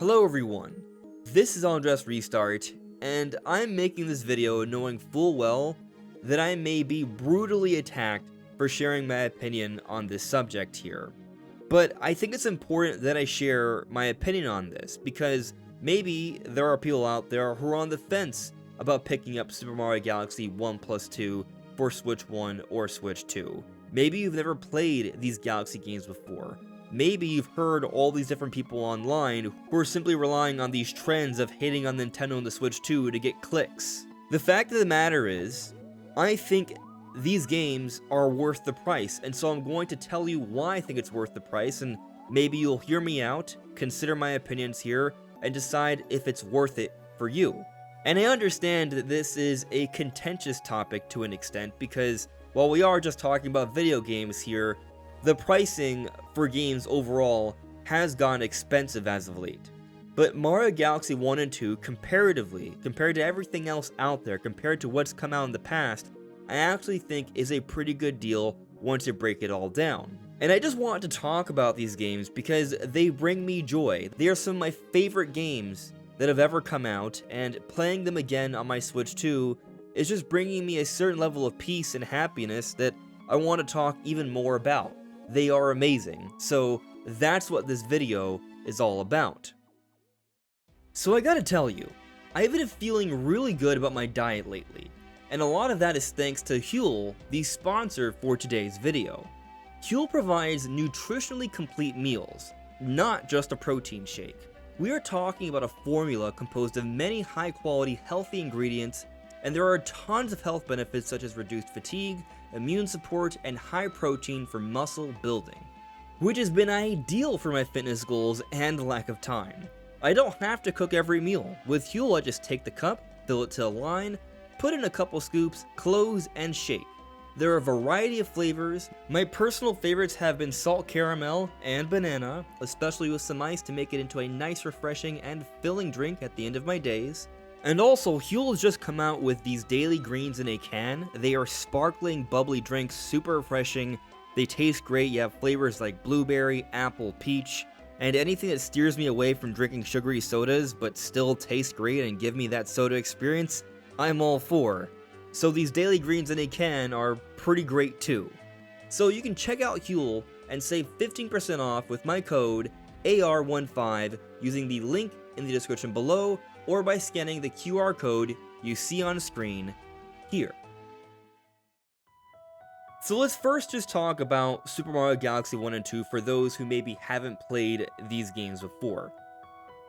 Hello everyone, this is AndresRestart, and I'm making this video knowing full well that I may be brutally attacked for sharing my opinion on this subject here. But I think it's important that I share my opinion on this, because maybe there are people out there who are on the fence about picking up Super Mario Galaxy 1+2 for Switch 1 or Switch 2. Maybe you've never played these Galaxy games before. Maybe you've heard all these different people online who are simply relying on these trends of hating on Nintendo and the Switch 2 to get clicks. The fact of the matter is, I think these games are worth the price, and so I'm going to tell you why I think it's worth the price, and maybe you'll hear me out, consider my opinions here, and decide if it's worth it for you. And I understand that this is a contentious topic to an extent, because while we are just talking about video games here, the pricing for games overall has gotten expensive as of late. But Mario Galaxy 1 and 2, comparatively, compared to everything else out there, compared to what's come out in the past, I actually think is a pretty good deal once you break it all down. And I just want to talk about these games because they bring me joy. They are some of my favorite games that have ever come out, and playing them again on my Switch 2 is just bringing me a certain level of peace and happiness that I want to talk even more about. They are amazing, so that's what this video is all about. So I gotta tell you, I've been feeling really good about my diet lately, and a lot of that is thanks to Huel, the sponsor for today's video. Huel provides nutritionally complete meals, not just a protein shake. We are talking about a formula composed of many high-quality, healthy ingredients, and there are tons of health benefits such as reduced fatigue, immune support, and high protein for muscle building, which has been ideal for my fitness goals and lack of time. I don't have to cook every meal. With Huel, I just take the cup, fill it to the line, put in a couple scoops, close, and shake. There are a variety of flavors. My personal favorites have been salt caramel and banana, especially with some ice to make it into a nice, refreshing, and filling drink at the end of my days. And also, Huel has just come out with these daily greens in a can. They are sparkling, bubbly drinks, super refreshing. They taste great. You have flavors like blueberry, apple, peach, and anything that steers me away from drinking sugary sodas but still taste great and give me that soda experience, I'm all for. So these daily greens in a can are pretty great too. So you can check out Huel and save 15% off with my code AR15 using the link in the description below, or by scanning the QR code you see on screen here. So let's first just talk about Super Mario Galaxy 1 and 2 for those who maybe haven't played these games before.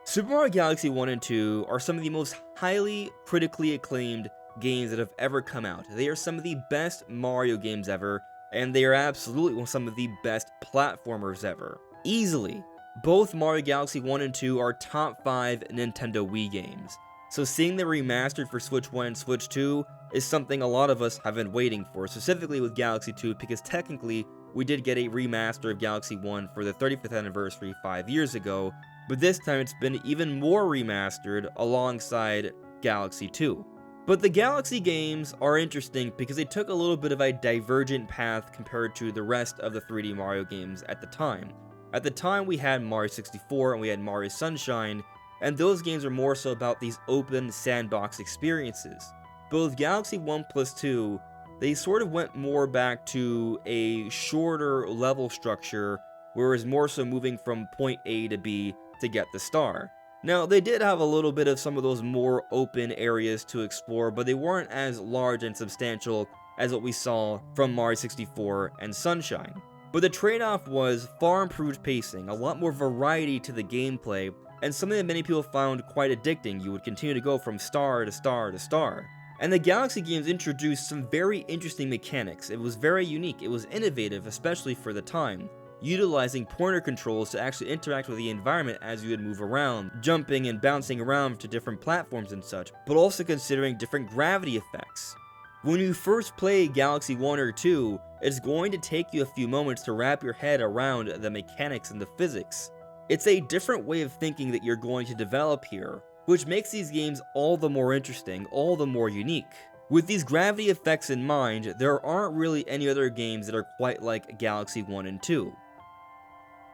Super Mario Galaxy 1 and 2 are some of the most highly critically acclaimed games that have ever come out. They are some of the best Mario games ever, and they are absolutely some of the best platformers ever. Easily. Both Mario Galaxy 1 and 2 are top 5 Nintendo Wii games, so seeing them remastered for Switch 1 and Switch 2 is something a lot of us have been waiting for, specifically with Galaxy 2, because technically we did get a remaster of Galaxy 1 for the 35th anniversary 5 years ago, but this time it's been even more remastered alongside Galaxy 2. But the Galaxy games are interesting because they took a little bit of a divergent path compared to the rest of the 3D Mario games at the time. At the time, we had Mario 64 and we had Mario Sunshine, and those games are more so about these open sandbox experiences. But with Galaxy 1+2, they sort of went more back to a shorter level structure, whereas more so moving from point A to B to get the star. Now, they did have a little bit of some of those more open areas to explore, but they weren't as large and substantial as what we saw from Mario 64 and Sunshine. But the trade-off was far improved pacing, a lot more variety to the gameplay, and something that many people found quite addicting. You would continue to go from star to star to star. And the Galaxy games introduced some very interesting mechanics. It was very unique, it was innovative, especially for the time, utilizing pointer controls to actually interact with the environment as you would move around, jumping and bouncing around to different platforms and such, but also considering different gravity effects. When you first play Galaxy 1 or 2, it's going to take you a few moments to wrap your head around the mechanics and the physics. It's a different way of thinking that you're going to develop here, which makes these games all the more interesting, all the more unique. With these gravity effects in mind, there aren't really any other games that are quite like Galaxy 1 and 2.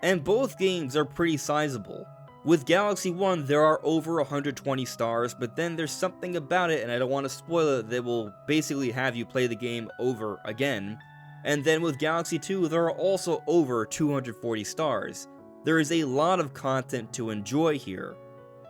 And both games are pretty sizable. With Galaxy 1, there are over 120 stars, but then there's something about it, and I don't want to spoil it, that will basically have you play the game over again. And then with Galaxy 2, there are also over 240 stars. There is a lot of content to enjoy here.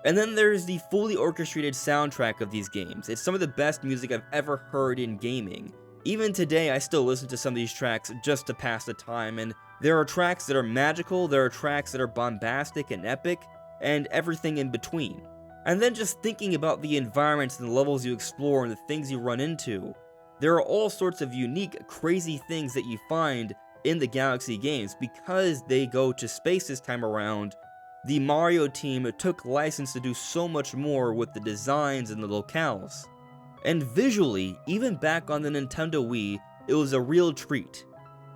And then there's the fully orchestrated soundtrack of these games. It's some of the best music I've ever heard in gaming. Even today, I still listen to some of these tracks just to pass the time, and there are tracks that are magical, there are tracks that are bombastic and epic, and everything in between. And then just thinking about the environments and the levels you explore and the things you run into, there are all sorts of unique, crazy things that you find in the Galaxy games. Because they go to space this time around, the Mario team took license to do so much more with the designs and the locales. And visually, even back on the Nintendo Wii, it was a real treat.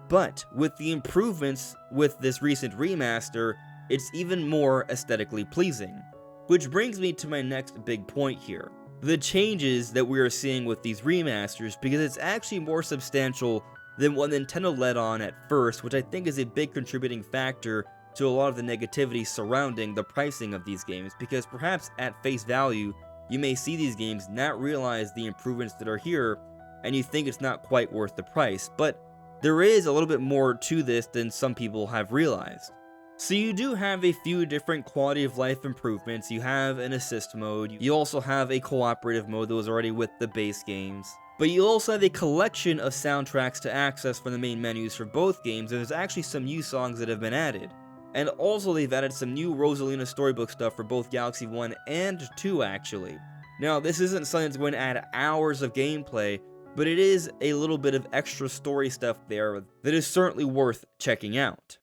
But with the improvements with this recent remaster, it's even more aesthetically pleasing. Which brings me to my next big point here. The changes that we are seeing with these remasters, because it's actually more substantial than what Nintendo let on at first, which I think is a big contributing factor to a lot of the negativity surrounding the pricing of these games, because perhaps at face value, you may see these games, not realize the improvements that are here, and you think it's not quite worth the price, but there is a little bit more to this than some people have realized. So you do have a few different quality of life improvements. You have an assist mode, you also have a cooperative mode that was already with the base games, but you also have a collection of soundtracks to access from the main menus for both games, and there's actually some new songs that have been added. And also they've added some new Rosalina storybook stuff for both Galaxy 1 and 2 actually. Now this isn't something that's going to add hours of gameplay, but it is a little bit of extra story stuff there that is certainly worth checking out.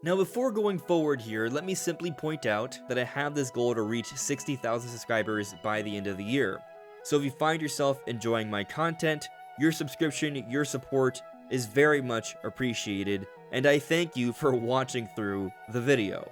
Now before going forward here, let me simply point out that I have this goal to reach 60,000 subscribers by the end of the year. So if you find yourself enjoying my content, your subscription, your support is very much appreciated, and I thank you for watching through the video.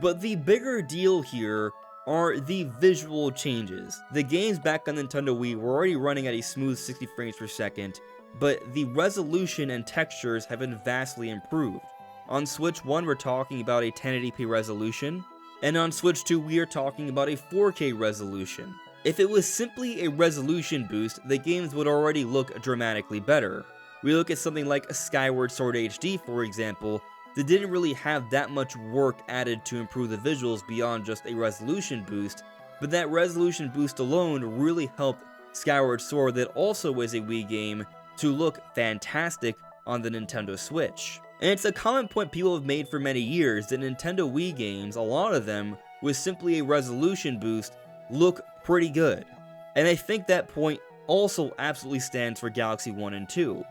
But the bigger deal here are the visual changes. The games back on Nintendo Wii were already running at a smooth 60 frames per second, but the resolution and textures have been vastly improved. On Switch 1 we're talking about a 1080p resolution, and on Switch 2 we are talking about a 4K resolution. If it was simply a resolution boost, the games would already look dramatically better. We look at something like Skyward Sword HD, for example, that didn't really have that much work added to improve the visuals beyond just a resolution boost, but that resolution boost alone really helped Skyward Sword, that also is a Wii game, to look fantastic on the Nintendo Switch. And it's a common point people have made for many years that Nintendo Wii games, a lot of them, with simply a resolution boost, look pretty good. And I think that point also absolutely stands for Galaxy 1 and 2.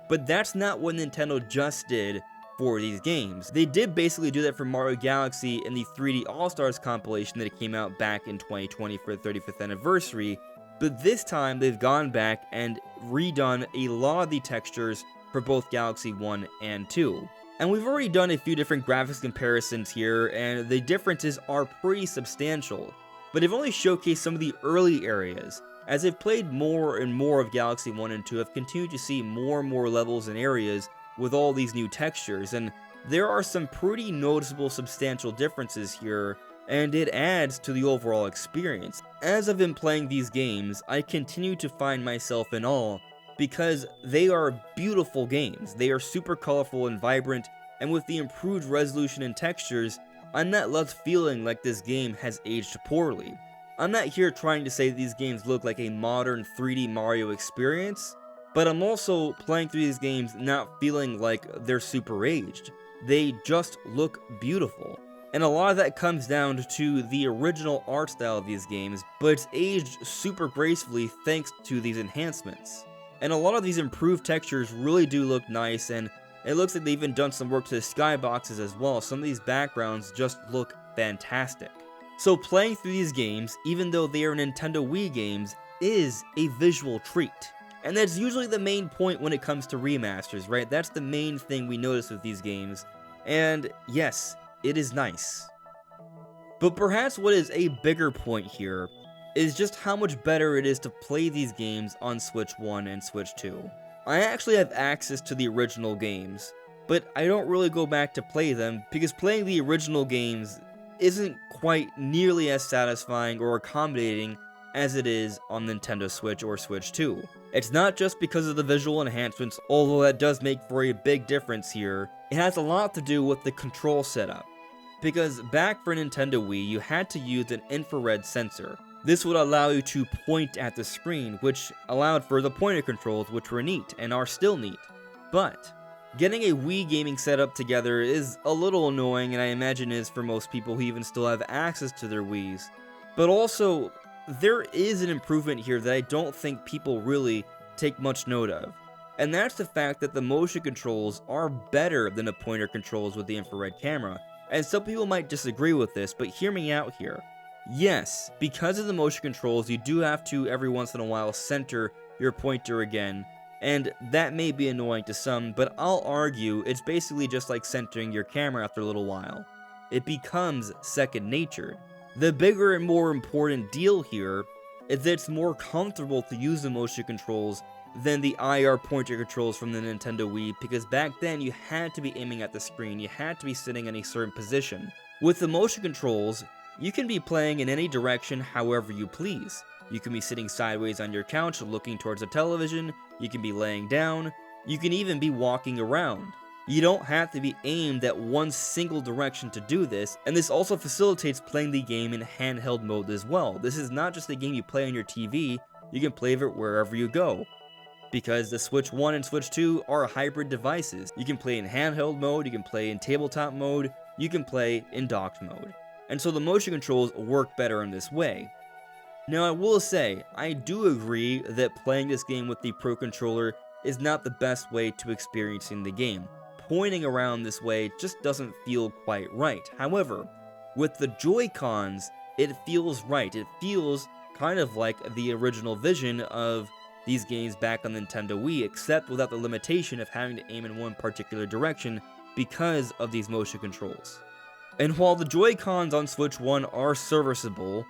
But that's not what Nintendo just did for these games. They did basically do that for Mario Galaxy in the 3D All-Stars compilation that came out back in 2020 for the 35th anniversary, but this time they've gone back and redone a lot of the textures for both Galaxy 1 and 2. And we've already done a few different graphics comparisons here, and the differences are pretty substantial, but I've only showcased some of the early areas. As I've played more and more of Galaxy 1 and 2, I've continued to see more and more levels and areas with all these new textures, and there are some pretty noticeable substantial differences here, and it adds to the overall experience. As I've been playing these games, I continue to find myself in awe, because they are beautiful games. They are super colorful and vibrant, and with the improved resolution and textures, I'm not left feeling like this game has aged poorly. I'm not here trying to say that these games look like a modern 3D Mario experience, but I'm also playing through these games not feeling like they're super aged. They just look beautiful. And a lot of that comes down to the original art style of these games, but it's aged super gracefully thanks to these enhancements. And a lot of these improved textures really do look nice, and it looks like they've even done some work to the skyboxes as well. Some of these backgrounds just look fantastic. So playing through these games, even though they are Nintendo Wii games, is a visual treat. And that's usually the main point when it comes to remasters, right? That's the main thing we notice with these games. And yes, it is nice. But perhaps what is a bigger point here is just how much better it is to play these games on Switch 1 and Switch 2. I actually have access to the original games, but I don't really go back to play them because playing the original games isn't quite nearly as satisfying or accommodating as it is on Nintendo Switch or Switch 2. It's not just because of the visual enhancements, although that does make for a big difference here. It has a lot to do with the control setup. Because back for Nintendo Wii, you had to use an infrared sensor. This would allow you to point at the screen, which allowed for the pointer controls, which were neat, and are still neat. But getting a Wii gaming setup together is a little annoying, and I imagine is for most people who even still have access to their Wiis. But also, there is an improvement here that I don't think people really take much note of. And that's the fact that the motion controls are better than the pointer controls with the infrared camera. And some people might disagree with this, but hear me out here. Yes, because of the motion controls, you do have to every once in a while center your pointer again, and that may be annoying to some, but I'll argue it's basically just like centering your camera after a little while. It becomes second nature. The bigger and more important deal here is that it's more comfortable to use the motion controls than the IR pointer controls from the Nintendo Wii, because back then you had to be aiming at the screen, you had to be sitting in a certain position. With the motion controls, you can be playing in any direction however you please. You can be sitting sideways on your couch looking towards the television, you can be laying down, you can even be walking around. You don't have to be aimed at one single direction to do this, and this also facilitates playing the game in handheld mode as well. This is not just a game you play on your TV, you can play it wherever you go. Because the Switch 1 and Switch 2 are hybrid devices. You can play in handheld mode, you can play in tabletop mode, you can play in docked mode. And so the motion controls work better in this way. Now I will say, I do agree that playing this game with the Pro Controller is not the best way to experiencing the game. Pointing around this way just doesn't feel quite right. However, with the Joy-Cons, it feels right. It feels kind of like the original vision of these games back on Nintendo Wii, except without the limitation of having to aim in one particular direction because of these motion controls. And while the Joy-Cons on Switch 1 are serviceable,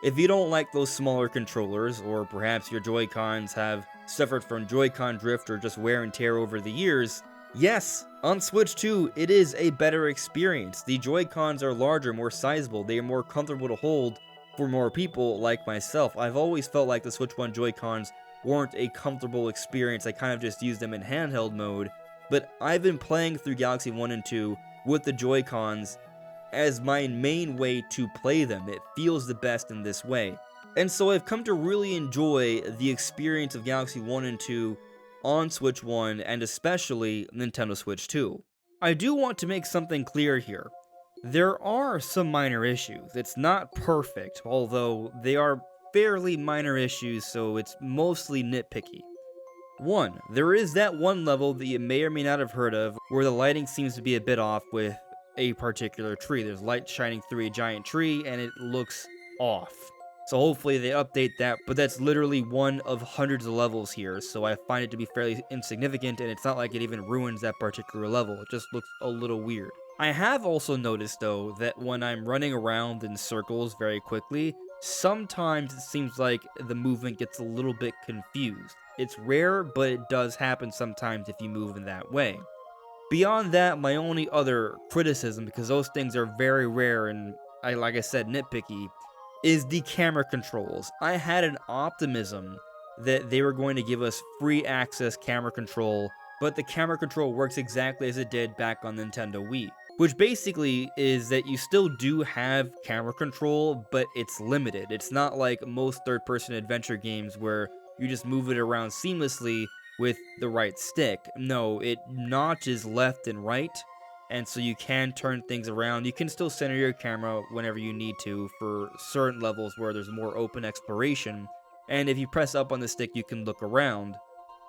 if you don't like those smaller controllers, or perhaps your Joy-Cons have suffered from Joy-Con drift or just wear and tear over the years, yes, on Switch 2, it is a better experience. The Joy-Cons are larger, more sizable, they are more comfortable to hold for more people like myself. I've always felt like the Switch 1 Joy-Cons weren't a comfortable experience, I kind of just used them in handheld mode, but I've been playing through Galaxy 1 and 2 with the Joy-Cons as my main way to play them. It feels the best in this way. And so I've come to really enjoy the experience of Galaxy 1 and 2 on Switch 1 and especially Nintendo Switch 2. I do want to make something clear here. There are some minor issues. It's not perfect, although they are fairly minor issues, so it's mostly nitpicky. 1. There is that one level that you may or may not have heard of where the lighting seems to be a bit off with a particular tree. There's light shining through a giant tree and it looks off. So hopefully they update that, but that's literally one of hundreds of levels here, so I find it to be fairly insignificant, and it's not like it even ruins that particular level. It just looks a little weird. I have also noticed, though, that when I'm running around in circles very quickly, sometimes it seems like the movement gets a little bit confused. It's rare, but it does happen sometimes if you move in that way. Beyond that, my only other criticism, because those things are very rare and, like I said, nitpicky, is the camera controls. I had an optimism that they were going to give us free access camera control, but the camera control works exactly as it did back on Nintendo Wii. Which basically is that you still do have camera control, but it's limited. It's not like most third-person adventure games where you just move it around seamlessly with the right stick. No, it notches left and right, and so you can turn things around. You can still center your camera whenever you need to for certain levels where there's more open exploration, and if you press up on the stick you can look around.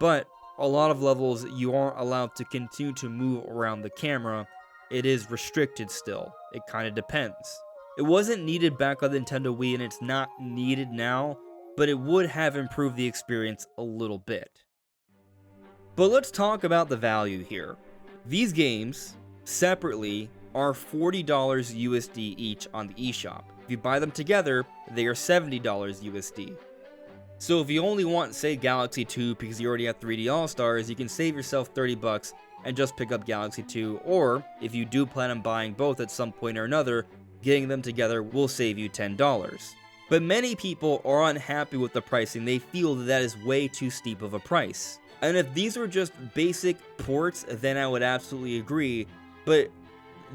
But a lot of levels you aren't allowed to continue to move around the camera. It is restricted still. It kind of depends. It wasn't needed back on the Nintendo Wii and it's not needed now, but it would have improved the experience a little bit. But let's talk about the value here. These games, separately, are $40 USD each on the eShop. If you buy them together, they are $70 USD. So if you only want, say, Galaxy 2 because you already have 3D All-Stars, you can save yourself $30 and just pick up Galaxy 2, or if you do plan on buying both at some point or another, getting them together will save you $10. But many people are unhappy with the pricing. They feel that is way too steep of a price. And if these were just basic ports, then I would absolutely agree, but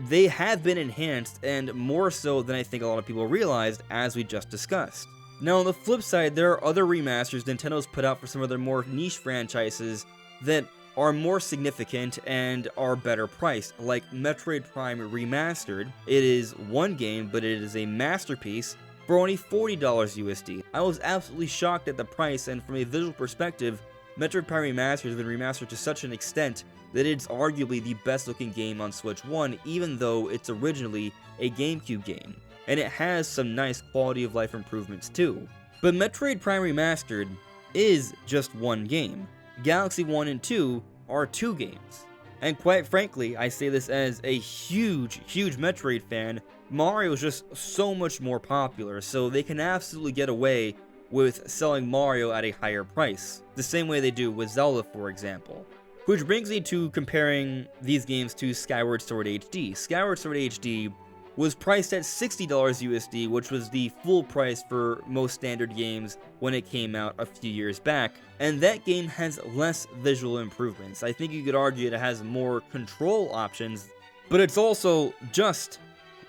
they have been enhanced, and more so than I think a lot of people realized, as we just discussed. Now, on the flip side, there are other remasters Nintendo's put out for some of their more niche franchises that are more significant and are better priced, like Metroid Prime Remastered. It is one game, but it is a masterpiece for only $40 USD. I was absolutely shocked at the price, and from a visual perspective, Metroid Prime Remastered has been remastered to such an extent that it's arguably the best looking game on Switch 1, even though it's originally a GameCube game. And it has some nice quality of life improvements too. But Metroid Prime Remastered is just one game. Galaxy 1 and 2 are two games. And quite frankly, I say this as a huge Metroid fan, Mario is just so much more popular, so they can absolutely get away with selling Mario at a higher price, the same way they do with Zelda, for example. Which brings me to comparing these games to Skyward Sword HD. Skyward Sword HD was priced at $60 USD, which was the full price for most standard games when it came out a few years back, and that game has less visual improvements. I think you could argue it has more control options, but it's also just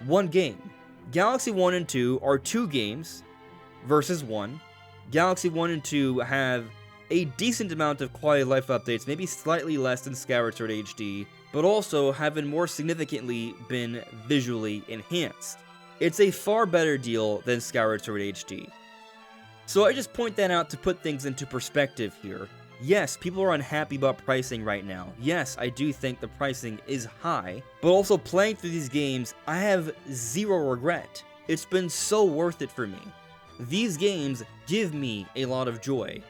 one game. Galaxy 1 and 2 are two games versus one. Galaxy 1 and 2 have a decent amount of quality of life updates, maybe slightly less than Skyward Sword HD, but also have been more significantly been visually enhanced. It's a far better deal than Skyward Sword HD. So I just point that out to put things into perspective here. Yes, people are unhappy about pricing right now. Yes, I do think the pricing is high, but also playing through these games, I have zero regret. It's been so worth it for me. These games give me a lot of joy.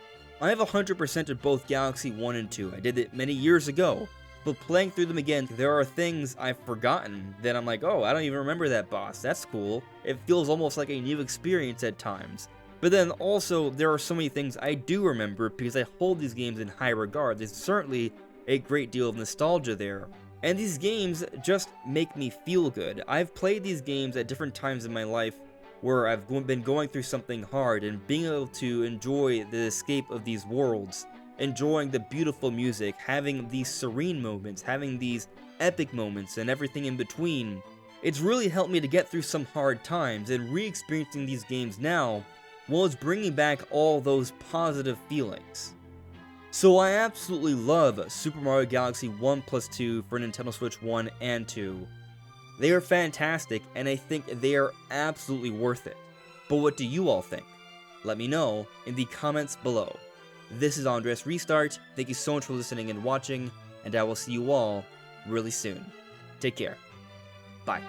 I have 100% of both Galaxy 1 and 2. I did it many years ago, but playing through them again, there are things I've forgotten that I'm like, oh, I don't even remember that boss. That's cool. It feels almost like a new experience at times. But then also, there are so many things I do remember because I hold these games in high regard. There's certainly a great deal of nostalgia there. And these games just make me feel good. I've played these games at different times in my life where I've been going through something hard, and being able to enjoy the escape of these worlds, enjoying the beautiful music, having these serene moments, having these epic moments, and everything in between. It's really helped me to get through some hard times, and re-experiencing these games now, well, it's bringing back all those positive feelings. So I absolutely love Super Mario Galaxy 1+2 for Nintendo Switch 1 and 2. They are fantastic, and I think they are absolutely worth it. But what do you all think? Let me know in the comments below. This is AndresRestart. Thank you so much for listening and watching, and I will see you all really soon. Take care. Bye.